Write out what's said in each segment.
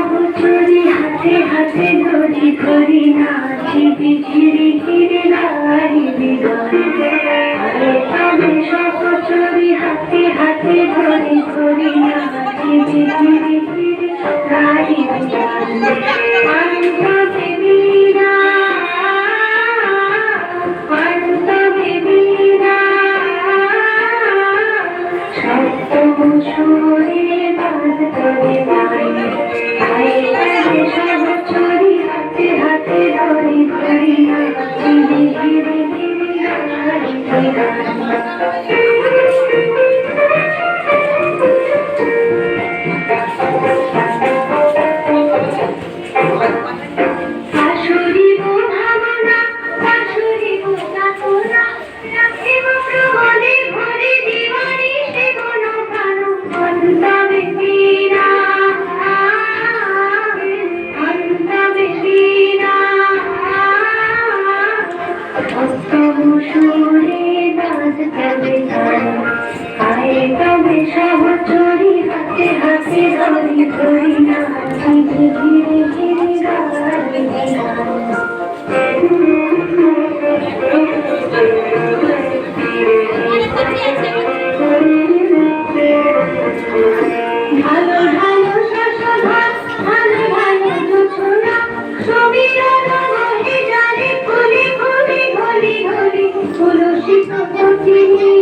সহচরী হাতে হাতে ধরি ধরি নাচি ঝিরি ঝিরি নারী বিদায় তবে সহচরী হাতে হাতে ধরি ধরি নাচি ঝিরি ঝিরি নারী সহচরী হাতে হাতে ধরি ধরি নাচি ধীরে ধীরে ভালো ভালো শশধর ভালো ভালো জোছনা সমীরণ বহে জানে ফুলি ফুলি গলি গলি তুলসিত পতিনি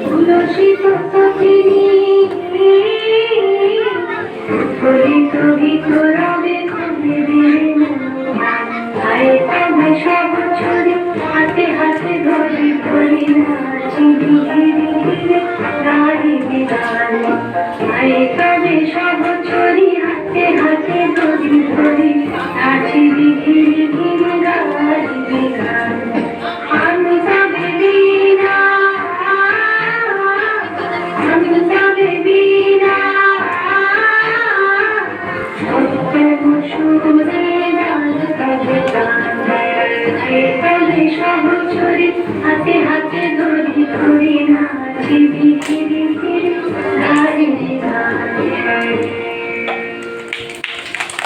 তুলসিত পতিনি গলিত গীত রবে কবে দিলে আয় তবে সহচরী হাতে হাতে ধরি ধরি নাচি ধীরে ধীরে নারী বিদায় আয় তবে সহচরী হাতে হাতে ধরি ধরি নাচি ধীরে ধীরে নারী বিদায় আমি তবে বিনা আমি তবে বিনা সত্য সুরে সহচরী হাতে হাতে ধরি ধরি নাচি ধীরে ধীরে